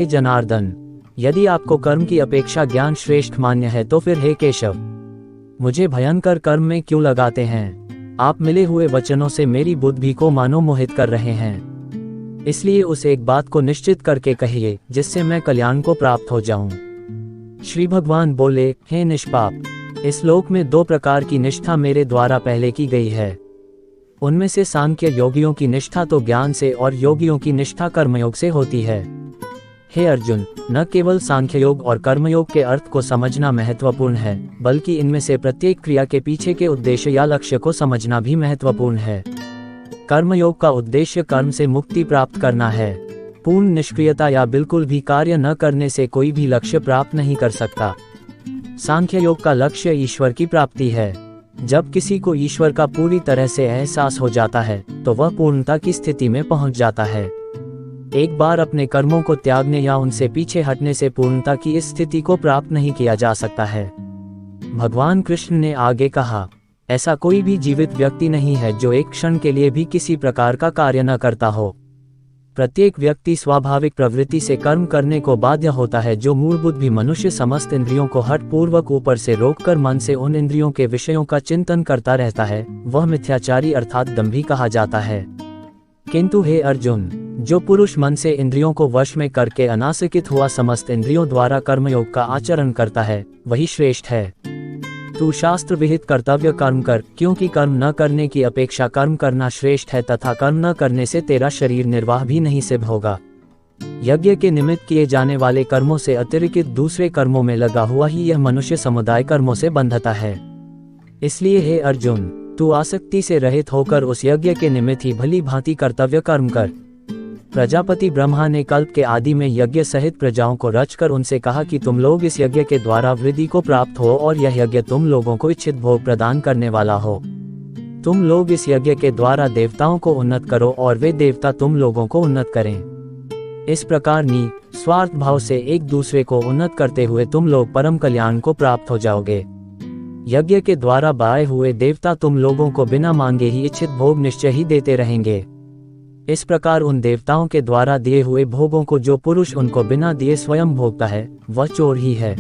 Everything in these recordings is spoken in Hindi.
हे जनार्दन, यदि आपको कर्म की अपेक्षा ज्ञान श्रेष्ठ मान्य है तो फिर हे केशव, मुझे भयंकर कर्म में क्यों लगाते हैं? आप मिले हुए वचनों से मेरी बुद्धि को मानो मोहित कर रहे हैं। इसलिए उस एक बात को निश्चित करके कहिए जिससे मैं कल्याण को प्राप्त हो जाऊं। श्री भगवान बोले, हे निष्पाप, इस लोक में 2 प्रकार की निष्ठा मेरे द्वारा पहले की गई है। उनमें से सांख्य योगियों की निष्ठा तो ज्ञान से और योगियों की निष्ठा कर्मयोग से होती है। हे अर्जुन, न केवल सांख्ययोग और कर्मयोग के अर्थ को समझना महत्वपूर्ण है, बल्कि इनमें से प्रत्येक क्रिया के पीछे के उद्देश्य या लक्ष्य को समझना भी महत्वपूर्ण है। कर्मयोग का उद्देश्य कर्म से मुक्ति प्राप्त करना है। पूर्ण निष्क्रियता या बिल्कुल भी कार्य न करने से कोई भी लक्ष्य प्राप्त नहीं कर सकता। सांख्ययोग का लक्ष्य ईश्वर की प्राप्ति है। जब किसी को ईश्वर का पूरी तरह से एहसास हो जाता है तो वह पूर्णता की स्थिति में पहुंच जाता है। एक बार अपने कर्मों को त्यागने या उनसे पीछे हटने से पूर्णता की इस स्थिति को प्राप्त नहीं किया जा सकता है। भगवान कृष्ण ने आगे कहा, ऐसा कोई भी जीवित व्यक्ति नहीं है जो एक क्षण के लिए भी किसी प्रकार का कार्य न करता हो। प्रत्येक व्यक्ति स्वाभाविक प्रवृत्ति से कर्म करने को बाध्य होता है। जो मूलभूत भी मनुष्य समस्त इंद्रियों को हठ पूर्वक ऊपर से रोककर मन से उन इंद्रियों के विषयों का चिंतन करता रहता है, वह मिथ्याचारी अर्थात दंभी कहा जाता है। किंतु हे अर्जुन, जो पुरुष मन से इंद्रियों को वश में करके अनासक्ति हुआ समस्त इंद्रियों द्वारा कर्मयोग का आचरण करता है, वही श्रेष्ठ है। तू शास्त्र विहित कर्तव्य कर्म कर, क्योंकि कर्म न करने की अपेक्षा कर्म करना श्रेष्ठ है तथा कर्म न करने से तेरा शरीर निर्वाह भी नहीं सिद्ध होगा। यज्ञ के निमित्त किए जाने वाले कर्मों से अतिरिक्त दूसरे कर्मों में लगा हुआ ही यह मनुष्य समुदाय कर्मों से बंधता है। इसलिए हे अर्जुन, तू आसक्ति से रहित होकर उस यज्ञ के निमित्त ही भली भांति कर्तव्य कर्म कर। प्रजापति ब्रह्मा ने कल्प के आदि में यज्ञ सहित प्रजाओं को रचकर उनसे कहा कि तुम लोग इस यज्ञ के द्वारा वृद्धि को प्राप्त हो और यह यज्ञ तुम लोगों को इच्छित भोग प्रदान करने वाला हो। तुम लोग इस यज्ञ के द्वारा देवताओं को उन्नत करो और वे देवता तुम लोगों को उन्नत करें। इस प्रकार निस्वार्थ भाव से एक दूसरे को उन्नत करते हुए तुम लोग परम कल्याण को प्राप्त हो जाओगे। यज्ञ के द्वारा बाए हुए देवता तुम लोगों को बिना मांगे ही इच्छित भोग निश्चय ही देते रहेंगे। इस प्रकार उन देवताओं के द्वारा दिए हुए भोगों को जो पुरुष उनको बिना दिए स्वयं भोगता है, वह चोर ही है।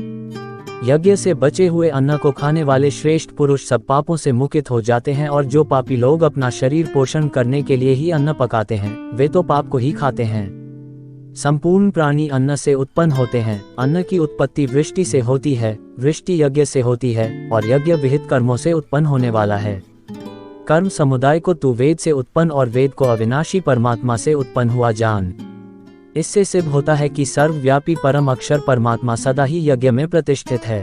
यज्ञ से बचे हुए अन्न को खाने वाले श्रेष्ठ पुरुष सब पापों से मुक्त हो जाते हैं, और जो पापी लोग अपना शरीर पोषण करने के लिए ही अन्न पकाते हैं, वे तो पाप को ही खाते हैं। संपूर्ण प्राणी अन्न से उत्पन्न होते हैं। अन्न की उत्पत्ति वृष्टि से होती है, वृष्टि यज्ञ से होती है, और यज्ञ विहित कर्मों से उत्पन्न होने वाला है। कर्म समुदाय को तू वेद से उत्पन्न और वेद को अविनाशी परमात्मा से उत्पन्न हुआ जान। इससे सिद्ध होता है कि सर्वव्यापी परम अक्षर परमात्मा सदा ही यज्ञ में प्रतिष्ठित है।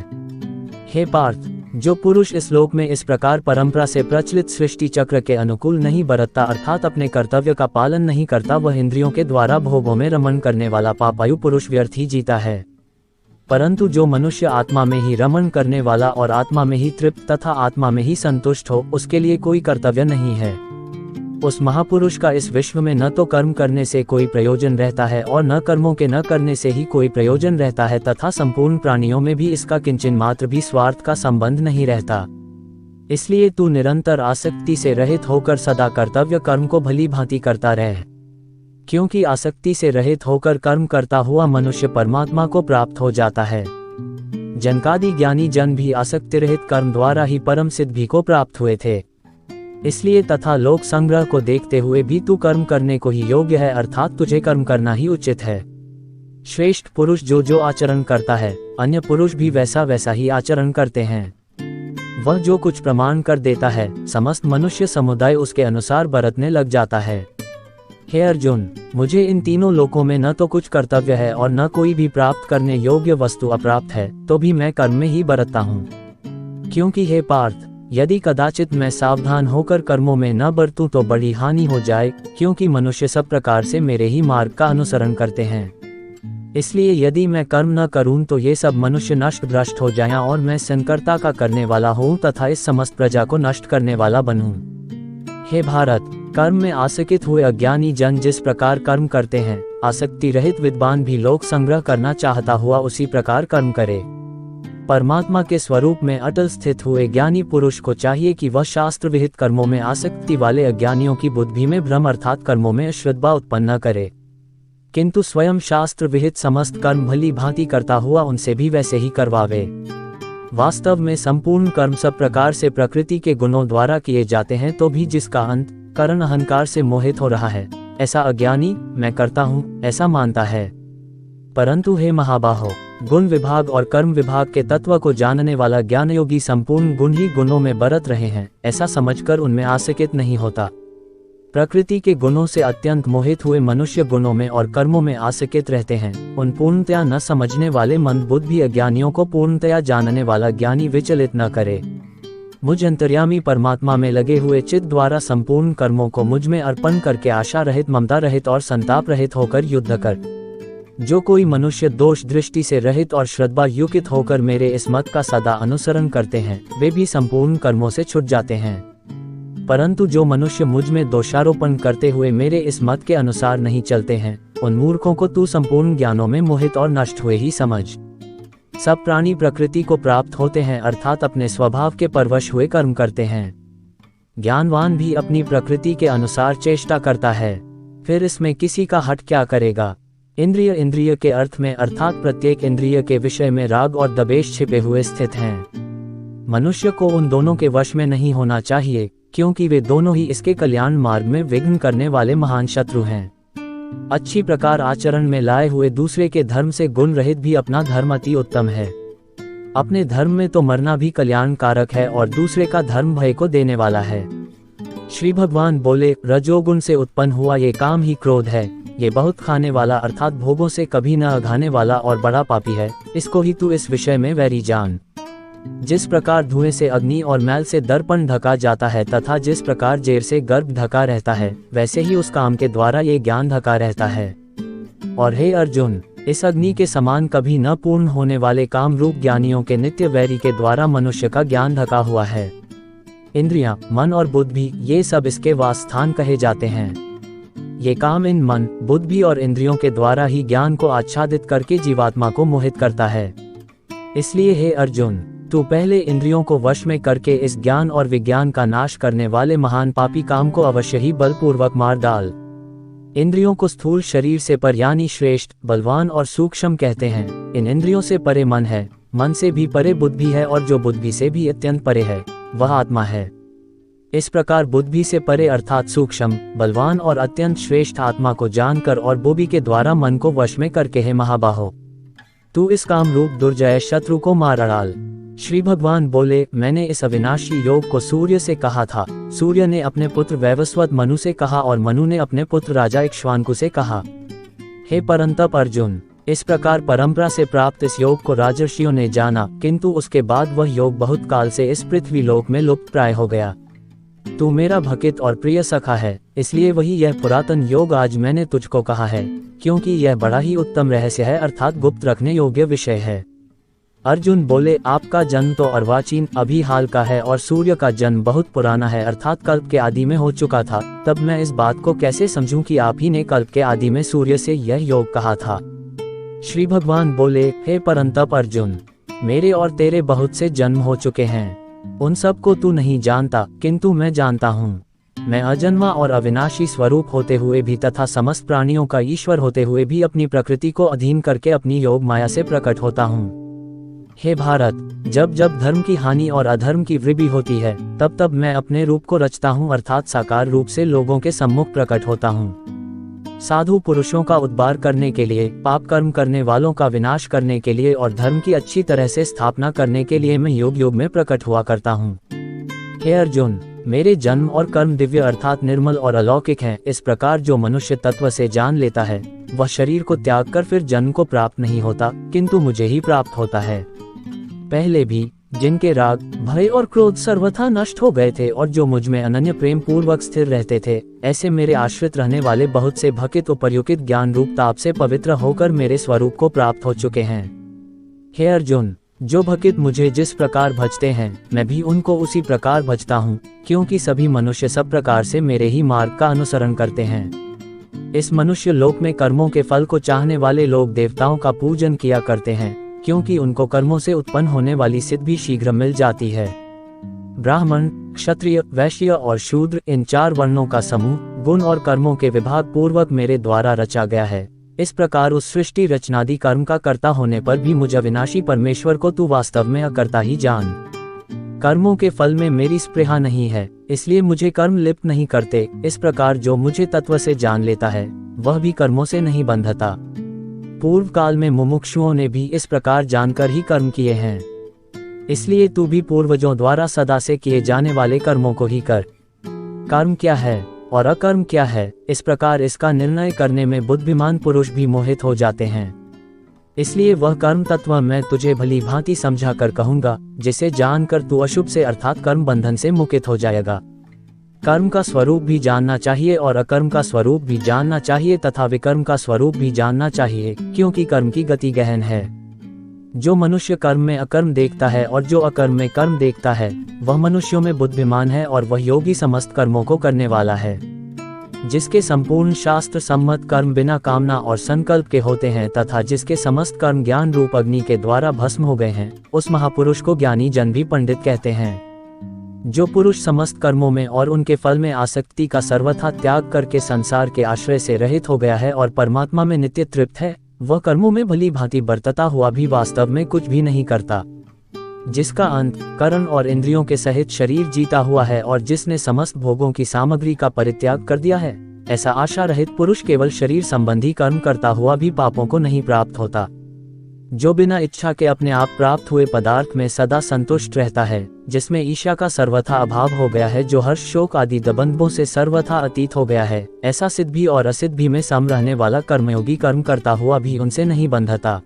हे पार्थ, जो पुरुष इस लोक में इस प्रकार परंपरा से प्रचलित सृष्टि चक्र के अनुकूल नहीं बरतता, अर्थात अपने कर्तव्य का पालन नहीं करता, वह इंद्रियों के द्वारा भोगों में रमण करने वाला पापायु पुरुष व्यर्थ ही जीता है। परंतु जो मनुष्य आत्मा में ही रमण करने वाला और आत्मा में ही तृप्त तथा आत्मा में ही संतुष्ट हो, उसके लिए कोई कर्तव्य नहीं है। उस महापुरुष का इस विश्व में न तो कर्म करने से कोई प्रयोजन रहता है और न कर्मों के न करने से ही कोई प्रयोजन रहता है, तथा संपूर्ण प्राणियों में भी इसका किंचन मात्र भी स्वार्थ का संबंध नहीं रहता। इसलिए तू निरंतर आसक्ति से रहित होकर सदा कर्तव्य कर्म को भली भांति करता रह, क्योंकि आसक्ति से रहित होकर कर्म करता हुआ मनुष्य परमात्मा को प्राप्त हो जाता है। जनकादि ज्ञानी जन भी आसक्ति रहित कर्म द्वारा ही परम सिद्धि को प्राप्त हुए थे। इसलिए तथा लोक संग्रह को देखते हुए भी तू कर्म करने को ही योग्य है, अर्थात तुझे कर्म करना ही उचित है। श्रेष्ठ पुरुष जो जो आचरण करता है, अन्य पुरुष भी वैसा वैसा ही आचरण करते हैं। वह जो कुछ प्रमाण कर देता है, समस्त मनुष्य समुदाय उसके अनुसार बरतने लग जाता है। हे अर्जुन, मुझे इन तीनों लोकों में न तो कुछ कर्तव्य है और न कोई भी प्राप्त करने योग्य वस्तु अप्राप्त है, तो भी मैं कर्म में ही बरतता हूँ। क्योंकि हे पार्थ, यदि कदाचित मैं सावधान होकर कर्मों में न बरतूं तो बड़ी हानि हो जाए, क्योंकि मनुष्य सब प्रकार से मेरे ही मार्ग का अनुसरण करते हैं। इसलिए यदि मैं कर्म न करूं तो ये सब मनुष्य नष्ट भ्रष्ट हो जाएं और मैं संकर्ता का करने वाला हूँ तथा इस समस्त प्रजा को नष्ट करने वाला बनूं। हे भारत, कर्म में आसक्ति हुए अज्ञानी जन जिस प्रकार कर्म करते हैं, आसक्ति रहित विद्वान भी लोक संग्रह करना चाहता हुआ उसी प्रकार कर्म करे। परमात्मा के स्वरूप में अटल स्थित हुए ज्ञानी पुरुष को चाहिए कि वह शास्त्र विहित कर्मों में आसक्ति वाले अज्ञानियों की बुद्धि में भ्रम अर्थात कर्मों में अश्रद्धा उत्पन्न न करे। किंतु स्वयं शास्त्र विहित समस्त कर्म भली भांति करता हुआ उनसे भी वैसे ही करवावे। वास्तव में संपूर्ण कर्म सब प्रकार से प्रकृति के गुणों द्वारा किए जाते हैं, तो भी जिसका अंत करण अहंकार से मोहित हो रहा है, ऐसा अज्ञानी मैं करता हूँ ऐसा मानता है। परंतु हे महाबाहो, गुण विभाग और कर्म विभाग के तत्व को जानने वाला ज्ञानयोगी संपूर्ण गुण ही गुणों में बरत रहे हैं ऐसा समझकर उनमें आसक्त नहीं होता। प्रकृति के गुणों से अत्यंत मोहित हुए मनुष्य गुणों में और कर्मों में आसक्त रहते हैं। उन पूर्णतया न समझने वाले मंदबुद्ध भी अज्ञानियों को पूर्णतया जानने वाला ज्ञानी विचलित न करे। मुझ अंतर्यामी परमात्मा में लगे हुए चित्त द्वारा संपूर्ण कर्मों को मुझ में अर्पण करके आशा रहित, ममता रहित और संताप रहित होकर युद्ध कर। जो कोई मनुष्य दोष दृष्टि से रहित और श्रद्धा युक्त होकर मेरे इस मत का सदा अनुसरण करते हैं, वे भी संपूर्ण कर्मों से छूट जाते हैं। परंतु जो मनुष्य मुझ में दोषारोपण करते हुए मेरे इस मत के अनुसार नहीं चलते हैं, उन मूर्खों को तू संपूर्ण ज्ञानों में मोहित और नष्ट हुए ही समझ। सब प्राणी प्रकृति को प्राप्त होते हैं, अर्थात अपने स्वभाव के परवश हुए कर्म करते हैं। ज्ञानवान भी अपनी प्रकृति के अनुसार चेष्टा करता है, फिर इसमें किसी का हट क्या करेगा। इंद्रिय के अर्थ में अर्थात प्रत्येक इंद्रिय के विषय में राग और द्वेष छिपे हुए स्थित हैं। मनुष्य को उन दोनों के वश में नहीं होना चाहिए, क्योंकि वे दोनों ही इसके कल्याण मार्ग में विघ्न करने वाले महान शत्रु हैं। अच्छी प्रकार आचरण में लाए हुए दूसरे के धर्म से गुण रहित भी अपना धर्म अति उत्तम है। अपने धर्म में तो मरना भी कल्याणकारक है और दूसरे का धर्म भय को देने वाला है। श्री भगवान बोले, रजोगुण से उत्पन्न हुआ ये काम ही क्रोध है। ये बहुत खाने वाला अर्थात भोगों से कभी न अघाने वाला और बड़ा पापी है। इसको ही तू इस विषय में वैरी जान। जिस प्रकार धुएं से अग्नि और मैल से दर्पण ढका जाता है तथा जिस प्रकार जेर से गर्भ ढका रहता है, वैसे ही उस काम के द्वारा ये ज्ञान ढका रहता है। और हे अर्जुन, इस अग्नि के समान कभी न पूर्ण होने वाले काम रूप ज्ञानियों के नित्य वैरी के द्वारा मनुष्य का ज्ञान ढका हुआ है। इंद्रियां, मन और बुद्धि ये सब इसके वासस्थान कहे जाते हैं। ये काम इन मन, बुद्धि और इंद्रियों के द्वारा ही ज्ञान को आच्छादित करके जीवात्मा को मोहित करता है। इसलिए हे अर्जुन, तू पहले इंद्रियों को वश में करके इस ज्ञान और विज्ञान का नाश करने वाले महान पापी काम को अवश्य ही बलपूर्वक मार डाल। इंद्रियों को स्थूल शरीर से पर यानी श्रेष्ठ, बलवान और सूक्ष्म कहते हैं। इन इंद्रियों से परे मन है, मन से भी परे बुद्धि है और जो बुद्धि से भी अत्यंत परे है वह आत्मा है। इस प्रकार बुद्धि से परे अर्थात सूक्ष्म, बलवान और अत्यंत श्रेष्ठ आत्मा को जानकर और बुद्धि के द्वारा मन को वश में करके हे महाबाहो, तू इस काम रूप दुर्जय शत्रु को मार डाल। श्री भगवान बोले, मैंने इस अविनाशी योग को सूर्य से कहा था। सूर्य ने अपने पुत्र वैवस्वत मनु से कहा और मनु ने अपने पुत्र राजा इक्ष्वाकु से कहा। हे परंतप अर्जुन, इस प्रकार परंपरा से प्राप्त इस योग को राजर्षियों ने जाना, किंतु उसके बाद वह योग बहुत काल से इस पृथ्वी लोक में लुप्त प्राय हो गया। तू मेरा भकित और प्रिय सखा है, इसलिए वही यह पुरातन योग आज मैंने तुझको कहा है, क्योंकि यह बड़ा ही उत्तम रहस्य है अर्थात गुप्त रखने योग्य विषय है। अर्जुन बोले, आपका जन्म तो अर्वाचीन अभी हाल का है और सूर्य का जन्म बहुत पुराना है अर्थात कल्प के आदि में हो चुका था। तब मैं इस बात को कैसे समझूं कि आप ही ने कल्प के आदि में सूर्य से यह योग कहा था। श्री भगवान बोले, हे परंतप अर्जुन, मेरे और तेरे बहुत से जन्म हो चुके हैं, उन सब को तू नहीं जानता, किंतु मैं जानता हूँ। मैं अजन्मा और अविनाशी स्वरूप होते हुए भी तथा समस्त प्राणियों का ईश्वर होते हुए भी अपनी प्रकृति को अधीन करके अपनी योग माया से प्रकट होता हूँ। हे भारत, जब जब धर्म की हानि और अधर्म की वृद्धि होती है, तब तब मैं अपने रूप को रचता हूँ अर्थात साकार रूप से लोगों के सम्मुख प्रकट होता हूँ। साधु पुरुषों का उद्धार करने के लिए, पाप कर्म करने वालों का विनाश करने के लिए और धर्म की अच्छी तरह से स्थापना करने के लिए मैं योग योग में प्रकट हुआ करता हूँ। हे अर्जुन, मेरे जन्म और कर्म दिव्य अर्थात निर्मल और अलौकिक हैं। इस प्रकार जो मनुष्य तत्व से जान लेता है, वह शरीर को त्याग कर फिर जन्म को प्राप्त नहीं होता, किंतु मुझे ही प्राप्त होता है। पहले भी जिनके राग, भय और क्रोध सर्वथा नष्ट हो गए थे और जो मुझ में अनन्य प्रेम पूर्वक स्थिर रहते थे, ऐसे मेरे आश्रित रहने वाले बहुत से भकित उपयुक्त ज्ञान रूप ताप से पवित्र होकर मेरे स्वरूप को प्राप्त हो चुके हैं। हे अर्जुन, जो भकित मुझे जिस प्रकार भजते हैं, मैं भी उनको उसी प्रकार भजता हूँ, क्योंकि सभी मनुष्य सब प्रकार से मेरे ही मार्ग का अनुसरण करते हैं। इस मनुष्य लोक में कर्मों के फल को चाहने वाले लोग देवताओं का पूजन किया करते हैं, क्योंकि उनको कर्मों से उत्पन्न होने वाली सिद्धि शीघ्र मिल जाती है। ब्राह्मण, क्षत्रिय, वैश्य और शूद्र इन चार वर्णों का समूह गुण और कर्मों के विभाग पूर्वक मेरे द्वारा रचा गया है। इस प्रकार उस सृष्टि रचनादि कर्म का कर्ता होने पर भी मुझ अविनाशी परमेश्वर को तू वास्तव में अकर्ता ही जान। कर्मों के फल में मेरी स्पृहा नहीं है, इसलिए मुझे कर्म लिप्त नहीं करते। इस प्रकार जो मुझे तत्व से जान लेता है वह भी कर्मों से नहीं बंधता। पूर्व काल में मुमुक्षुओं ने भी इस प्रकार जानकर ही कर्म किए हैं, इसलिए तू भी पूर्वजों द्वारा सदा से किए जाने वाले कर्मों को ही कर। कर्म क्या है और अकर्म क्या है, इस प्रकार इसका निर्णय करने में बुद्धिमान पुरुष भी मोहित हो जाते हैं। इसलिए वह कर्म तत्व मैं तुझे भली भांति समझा कर कहूंगा, जिसे जानकर तू अशुभ से अर्थात कर्म बंधन से मुक्त हो जाएगा। कर्म का स्वरूप भी जानना चाहिए और अकर्म का स्वरूप भी जानना चाहिए तथा विकर्म का स्वरूप भी जानना चाहिए, क्योंकि कर्म की गति गहन है। जो मनुष्य कर्म में अकर्म देखता है और जो अकर्म में कर्म देखता है वह मनुष्यों में बुद्धिमान है और वह योगी समस्त कर्मों को करने वाला है। जिसके संपूर्ण शास्त्र सम्मत कर्म बिना कामना और संकल्प के होते हैं तथा जिसके समस्त कर्म ज्ञान रूप अग्नि के द्वारा भस्म हो गए हैं, उस महापुरुष को ज्ञानी जन भी पंडित कहते हैं। जो पुरुष समस्त कर्मों में और उनके फल में आसक्ति का सर्वथा त्याग करके संसार के आश्रय से रहित हो गया है और परमात्मा में नित्य तृप्त है, वह कर्मों में भली भांति बरतता हुआ भी वास्तव में कुछ भी नहीं करता। जिसका अंत करण और इंद्रियों के सहित शरीर जीता हुआ है और जिसने समस्त भोगों की सामग्री का परित्याग कर दिया है, ऐसा आशा रहित पुरुष केवल शरीर संबंधी कर्म करता हुआ भी पापों को नहीं प्राप्त होता। जो बिना इच्छा के अपने आप प्राप्त हुए पदार्थ में सदा संतुष्ट रहता है, जिसमें ईर्ष्या का सर्वथा अभाव हो गया है, जो हर्ष शोक आदि दबंधों से सर्वथा अतीत हो गया है, ऐसा सिद्ध भी और असिद्ध भी में सम रहने वाला कर्मयोगी कर्म करता हुआ भी उनसे नहीं बंधता।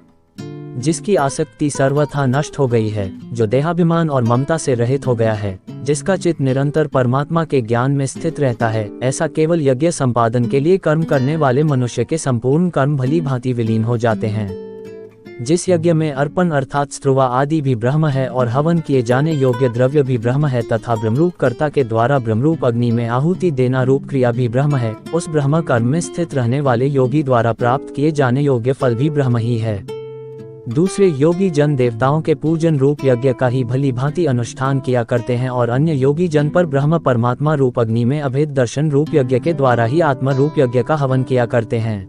जिसकी आसक्ति सर्वथा नष्ट हो गई है, जो देहाभिमान और ममता से रहित हो गया है, जिसका चित्त निरंतर परमात्मा के ज्ञान में स्थित रहता है, ऐसा केवल यज्ञ संपादन के लिए कर्म करने वाले मनुष्य के संपूर्ण कर्म भली भांति विलीन हो जाते हैं। जिस यज्ञ में अर्पण अर्थात स्त्रुवा आदि भी ब्रह्म है और हवन किए जाने योग्य द्रव्य भी ब्रह्म है तथा ब्रह्मरूप कर्ता के द्वारा ब्रह्मरूप अग्नि में आहुति देना रूप क्रिया भी ब्रह्म है, उस ब्रह्म कर्म में स्थित रहने वाले योगी द्वारा प्राप्त किए जाने योग्य फल भी ब्रह्म ही है। दूसरे योगी जन देवताओं के पूजन रूप यज्ञ का ही भली भांति अनुष्ठान किया करते हैं और अन्य योगी जन पर ब्रह्म परमात्मा रूप अग्नि में अभेद दर्शन रूप यज्ञ के द्वारा ही आत्मा रूप यज्ञ का हवन किया करते हैं।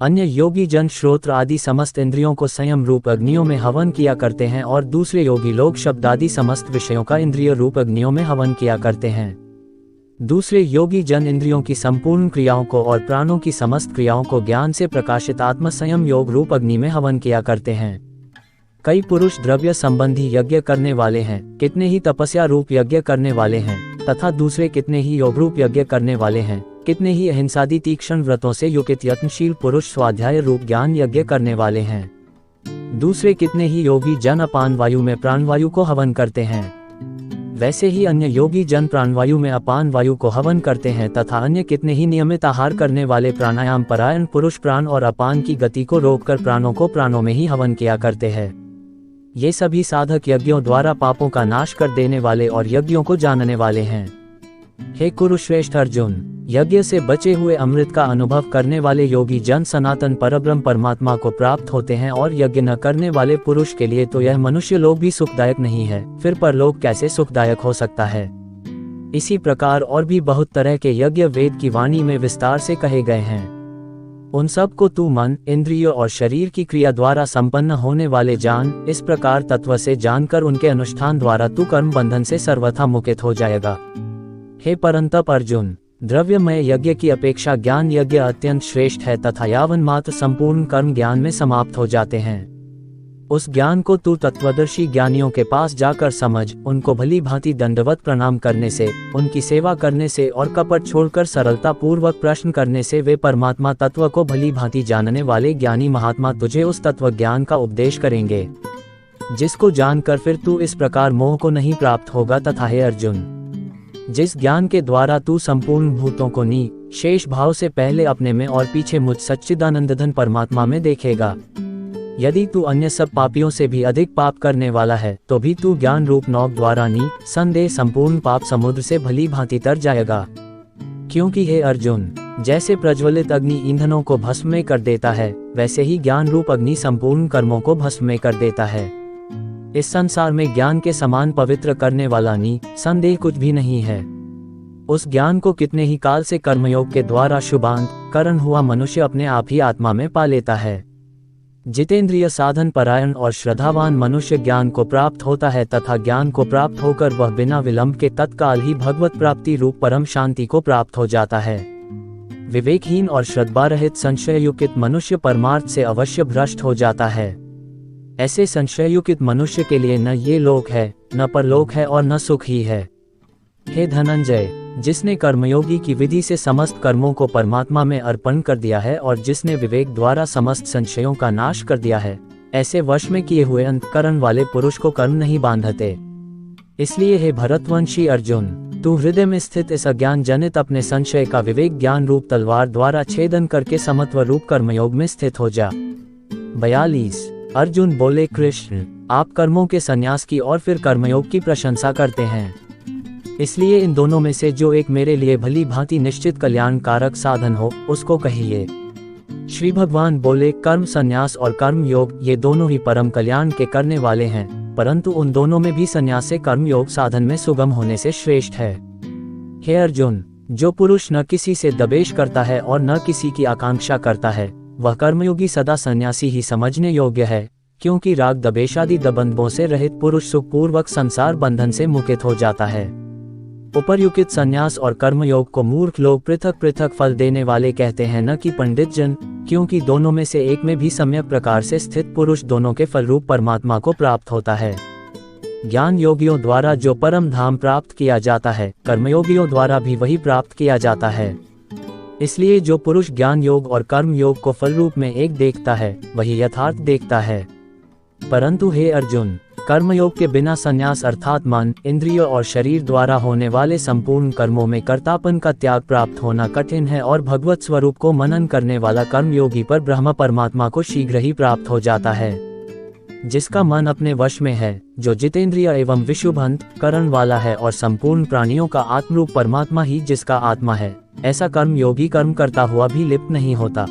अन्य योगी जन श्रोत्र आदि समस्त इंद्रियों को संयम रूप अग्नियों में हवन किया करते हैं और दूसरे योगी लोग शब्द आदि समस्त विषयों का इंद्रिय रूप अग्नियों में हवन किया करते हैं। दूसरे योगी जन इंद्रियों की संपूर्ण क्रियाओं को और प्राणों की समस्त क्रियाओं को ज्ञान से प्रकाशित आत्म संयम योग रूप अग्नि में हवन किया करते हैं। कई पुरुष द्रव्य संबंधी यज्ञ करने वाले हैं, कितने ही तपस्या रूप यज्ञ करने वाले हैं तथा दूसरे कितने ही योग रूप यज्ञ करने वाले हैं, कितने ही अहिंसादि तीक्ष्ण व्रतों से युक्त यत्नशील पुरुष स्वाध्याय रूप ज्ञान यज्ञ करने वाले हैं। दूसरे कितने ही योगी जन अपान वायु में प्राणवायु को हवन करते हैं। वैसे ही अन्य योगी जन प्राणवायु में अपान वायु को हवन करते हैं तथा अन्य कितने ही नियमित आहार करने वाले प्राणायाम परायण पुरुष प्राण और अपान की गति को रोककर प्राणों को प्राणों में ही हवन किया करते हैं। ये सभी साधक यज्ञों द्वारा पापों का नाश कर देने वाले और यज्ञों को जानने वाले हैं। हे कुरुश्रेष्ठ अर्जुन, यज्ञ से बचे हुए अमृत का अनुभव करने वाले योगी जन सनातन परब्रह्म परमात्मा को प्राप्त होते हैं और यज्ञ न करने वाले पुरुष के लिए तो यह मनुष्य लोक भी सुखदायक नहीं है, फिर परलोक कैसे सुखदायक हो सकता है। इसी प्रकार और भी बहुत तरह के यज्ञ वेद की वाणी में विस्तार से कहे गए हैं। उन सब को तू मन, इंद्रियों और शरीर की क्रिया द्वारा संपन्न होने वाले जान। इस प्रकार तत्व से जानकर उनके अनुष्ठान द्वारा तू कर्म बंधन से सर्वथा मुक्त हो जाएगा। हे परंतप अर्जुन, द्रव्यमय यज्ञ की अपेक्षा ज्ञान यज्ञ अत्यंत श्रेष्ठ है तथा यावन मात्र संपूर्ण कर्म ज्ञान में समाप्त हो जाते हैं। उस ज्ञान को तू तत्वदर्शी ज्ञानियों के पास जाकर समझ, उनको भली भांति दंडवत प्रणाम करने से, उनकी सेवा करने से और कपट छोड़कर सरलता पूर्वक प्रश्न करने से वे परमात्मा तत्व को भली भांति जानने वाले ज्ञानी महात्मा तुझे उस तत्व ज्ञान का उपदेश करेंगे, जिसको जानकर फिर तू इस प्रकार मोह को नहीं प्राप्त होगा। तथा हे अर्जुन, जिस ज्ञान के द्वारा तू संपूर्ण भूतों को शेष भाव से पहले अपने में और पीछे मुझ सच्चिदानंदघन परमात्मा में देखेगा, यदि तू अन्य सब पापियों से भी अधिक पाप करने वाला है तो भी तू ज्ञान रूप नौक द्वारा संदेह संपूर्ण पाप समुद्र से भली भांति तर जाएगा। क्योंकि हे अर्जुन, जैसे प्रज्वलित अग्नि ईंधनों को भस्म में कर देता है, वैसे ही ज्ञान रूप अग्नि संपूर्ण कर्मों को भस्म में कर देता है। इस संसार में ज्ञान के समान पवित्र करने वाला संदेह कुछ भी नहीं है। उस ज्ञान को कितने ही काल से कर्मयोग के द्वारा शुभांत करण हुआ मनुष्य अपने आप ही आत्मा में पा लेता है। जितेंद्रिय साधन परायण और श्रद्धावान मनुष्य ज्ञान को प्राप्त होता है तथा ज्ञान को प्राप्त होकर वह बिना विलंब के तत्काल ही भगवत प्राप्ति रूप परम शांति को प्राप्त हो जाता है। विवेकहीन और श्रद्धारहित संशययुक्त मनुष्य परमार्थ से अवश्य भ्रष्ट हो जाता है। ऐसे संशययुक्त मनुष्य के लिए न ये लोक है, न परलोक है और न सुख ही है। हे धनंजय, जिसने कर्मयोगी की विधि से समस्त कर्मों को परमात्मा में अर्पण कर दिया है और जिसने विवेक द्वारा समस्त संशयों का नाश कर दिया है, ऐसे वश में किए हुए अंतःकरण वाले पुरुष को कर्म नहीं बांधते। इसलिए हे भरतवंशी अर्जुन, तू हृदय में स्थित इस अज्ञान जनित अपने संशय का विवेक ज्ञान रूप तलवार द्वारा छेदन करके समत्व रूप कर्मयोग में स्थित हो जा। 42। अर्जुन बोले, कृष्ण, आप कर्मों के संन्यास की और फिर कर्मयोग की प्रशंसा करते हैं, इसलिए इन दोनों में से जो एक मेरे लिए भली भांति निश्चित कल्याणकारक साधन हो उसको कहिए। श्री भगवान बोले, कर्म संन्यास और कर्म योग ये दोनों ही परम कल्याण के करने वाले हैं, परंतु उन दोनों में भी संन्यास से कर्म योग साधन में सुगम होने से श्रेष्ठ है। हे अर्जुन, जो पुरुष न किसी से दबेश करता है और न किसी की आकांक्षा करता है, वह कर्मयोगी सदा सन्यासी ही समझने योग्य है, क्योंकि राग दबेशादि दबंधों से रहित पुरुष सुखपूर्वक संसार बंधन से मुक्त हो जाता है। उपर्युक्त संन्यास और कर्मयोग को मूर्ख लोग पृथक पृथक फल देने वाले कहते हैं, न कि पंडित जन, क्योंकि दोनों में से एक में भी सम्यक प्रकार से स्थित पुरुष दोनों के फल रूप परमात्मा को प्राप्त होता है। ज्ञान योगियों द्वारा जो परम धाम प्राप्त किया जाता है, कर्मयोगियों द्वारा भी वही प्राप्त किया जाता है। इसलिए जो पुरुष ज्ञान योग और कर्म योग को फल रूप में एक देखता है, वही यथार्थ देखता है। परंतु हे अर्जुन, कर्मयोग के बिना संन्यास अर्थात मन, इंद्रिय और शरीर द्वारा होने वाले संपूर्ण कर्मों में कर्तापन का त्याग प्राप्त होना कठिन है और भगवत स्वरूप को मनन करने वाला कर्मयोगी पर ब्रह्म परमात्मा को शीघ्र ही प्राप्त हो जाता है। जिसका मन अपने वश में है, जो जितेंद्रिय एवं विशुभंत करण वाला है और संपूर्ण प्राणियों का आत्मरूप परमात्मा ही जिसका आत्मा है, ऐसा कर्मयोगी कर्म करता हुआ भी लिप्त नहीं होता।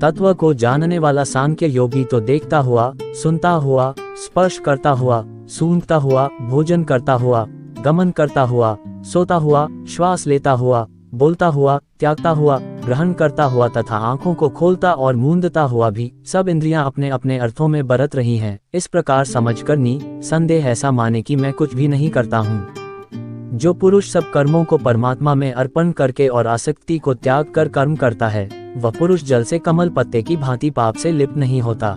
तत्व को जानने वाला सांख्य योगी तो देखता हुआ, सुनता हुआ, स्पर्श करता हुआ, सूंघता हुआ, भोजन करता हुआ, गमन करता हुआ, सोता हुआ, श्वास लेता हुआ, बोलता हुआ, त्यागता हुआ, ग्रहण करता हुआ तथा आंखों को खोलता और मूंदता हुआ भी सब इंद्रियां अपने अपने अर्थों में बरत रही हैं, इस प्रकार समझकर संदेह ऐसा माने कि मैं कुछ भी नहीं करता हूँ। जो पुरुष सब कर्मों को परमात्मा में अर्पण करके और आसक्ति को त्याग कर कर्म करता है, वह पुरुष जल से कमल पत्ते की भांति पाप से लिप्त नहीं होता।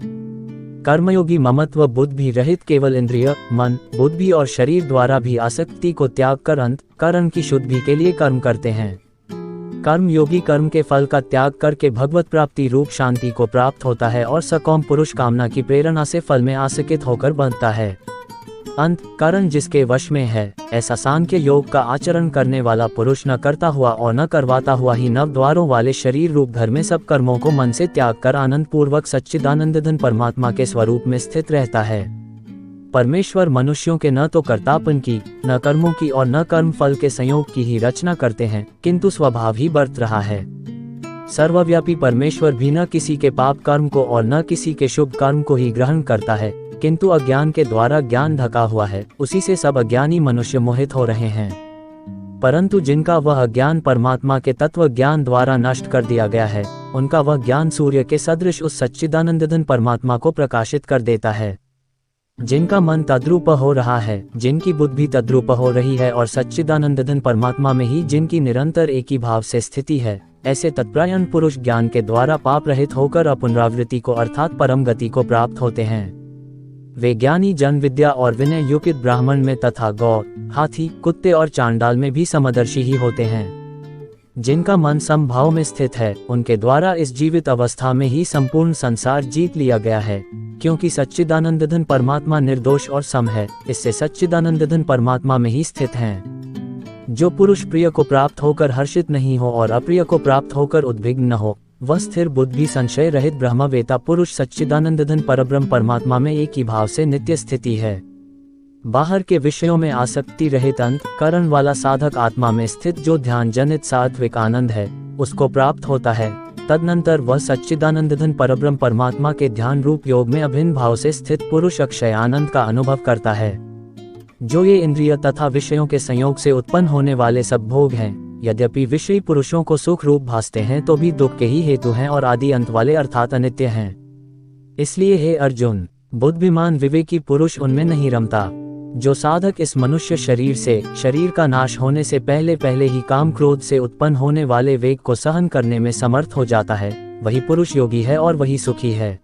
कर्मयोगी ममत्व बुद्धि रहित केवल इंद्रिय, मन, बुद्धि और शरीर द्वारा भी आसक्ति को त्याग कर अंतःकरण की शुद्धि के लिए कर्म करते हैं। कर्मयोगी कर्म के फल का त्याग करके भगवत प्राप्ति रूप शांति को प्राप्त होता है और सकौम पुरुष कामना की प्रेरणा से फल में आसक्त होकर बनता है। अंतःकरण जिसके वश में है, ऐसा सांख्य योग का आचरण करने वाला पुरुष न करता हुआ और न करवाता हुआ ही नव द्वारों वाले शरीर रूप घर में सब कर्मों को मन से त्याग कर आनंद पूर्वक सच्चिदानंदघन परमात्मा के स्वरूप में स्थित रहता है। परमेश्वर मनुष्यों के न तो कर्तापन की, न कर्मों की और न कर्म फल के संयोग की ही रचना करते हैं, किंतु स्वभाव ही बरत रहा है। सर्वव्यापी परमेश्वर भी न किसी के पाप कर्म को और न किसी के शुभ कर्म को ही ग्रहण करता है, किंतु अज्ञान के द्वारा ज्ञान ढका हुआ है, उसी से सब अज्ञानी मनुष्य मोहित हो रहे हैं। परंतु जिनका वह अज्ञान परमात्मा के तत्व ज्ञान द्वारा नष्ट कर दिया गया है, उनका वह ज्ञान सूर्य के सदृश उस सच्चिदानंदघन परमात्मा को प्रकाशित कर देता है। जिनका मन तद्रूप हो रहा है, जिनकी बुद्धि तद्रूप हो रही है और सच्चिदानंदघन परमात्मा में ही जिनकी निरंतर एक ही भाव से स्थिति है, ऐसे तत्परायण पुरुष ज्ञान के द्वारा पाप रहित होकर अपुनरावृत्ति को अर्थात परम गति को प्राप्त होते हैं। वे ज्ञानी जन विद्या और विनय युक्त ब्राह्मण में तथा गौ, हाथी, कुत्ते और चांडाल में भी समदर्शी ही होते हैं। जिनका मन समभाव में स्थित है, उनके द्वारा इस जीवित अवस्था में ही संपूर्ण संसार जीत लिया गया है, क्योंकि सच्चिदानंदघन परमात्मा निर्दोष और सम है, इससे सच्चिदानंदघन परमात्मा में ही स्थित हैं। जो पुरुष प्रिय को प्राप्त होकर हर्षित नहीं हो और अप्रिय को प्राप्त होकर उद्विग्न न हो, वह स्थिर बुद्धि संशय रहित ब्रह्मवेता पुरुष सच्चिदानंदघन परब्रह्म परमात्मा में एक ही भाव से नित्य स्थिति है। बाहर के विषयों में आसक्ति रहित अंतःकरण वाला साधक आत्मा में स्थित जो ध्यान जनित सात्विक आनंद है, उसको प्राप्त होता है। तदनंतर वह सच्चिदानंदघन परब्रह्म परमात्मा के ध्यान रूप योग में अभिन्न भाव से स्थित पुरुष अक्षय आनंद का अनुभव करता है। जो ये इंद्रिय तथा विषयों के संयोग से उत्पन्न होने वाले सब भोग हैं, यद्यपि विषयी पुरुषों को सुख रूप भासते हैं तो भी दुख के ही हेतु हैं और आदि अंत वाले अर्थात अनित्य हैं। इसलिए हे अर्जुन, बुद्धिमान विवेकी पुरुष उनमें नहीं रमता। जो साधक इस मनुष्य शरीर से, शरीर का नाश होने से पहले पहले ही काम क्रोध से उत्पन्न होने वाले वेग को सहन करने में समर्थ हो जाता है, वही पुरुष योगी है और वही सुखी है।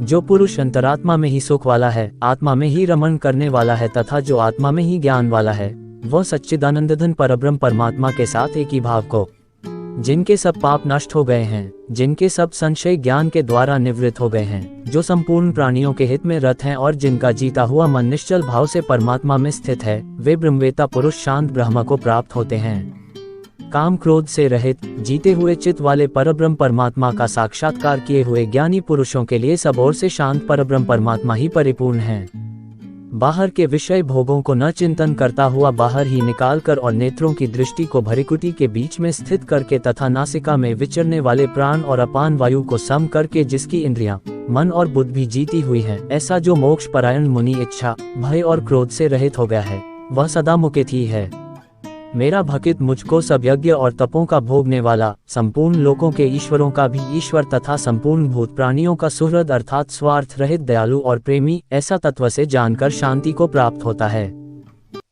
जो पुरुष अंतरात्मा में ही सुख वाला है, आत्मा में ही रमण करने वाला है तथा जो आत्मा में ही ज्ञान वाला है, वह सच्चिदानंदघन परब्रह्म परमात्मा के साथ एक ही भाव को, जिनके सब पाप नष्ट हो गए हैं, जिनके सब संशय ज्ञान के द्वारा निवृत्त हो गए हैं, जो संपूर्ण प्राणियों के हित में रत हैं और जिनका जीता हुआ मन निश्चल भाव से परमात्मा में स्थित है, वे ब्रह्मवेता पुरुष शांत ब्रह्म को प्राप्त होते हैं। काम क्रोध से रहित जीते हुए चित्त वाले परब्रह्म परमात्मा का साक्षात्कार किए हुए ज्ञानी पुरुषों के लिए सब ओर से शांत परब्रह्म परमात्मा ही परिपूर्ण है। बाहर के विषय भोगों को न चिंतन करता हुआ बाहर ही निकालकर और नेत्रों की दृष्टि को भृकुटी के बीच में स्थित करके तथा नासिका में विचरने वाले प्राण और अपान वायु को सम करके जिसकी इंद्रियां, मन और बुद्धि भी जीती हुई है, ऐसा जो मोक्ष परायण मुनि इच्छा, भय और क्रोध से रहित हो गया है, वह सदा मुकित ही है। मेरा भक्त मुझको सब यज्ञ और तपों का भोगने वाला, संपूर्ण लोकों के ईश्वरों का भी ईश्वर तथा संपूर्ण भूत प्राणियों का सुहृद अर्थात स्वार्थ रहित दयालु और प्रेमी, ऐसा तत्व से जानकर शांति को प्राप्त होता है।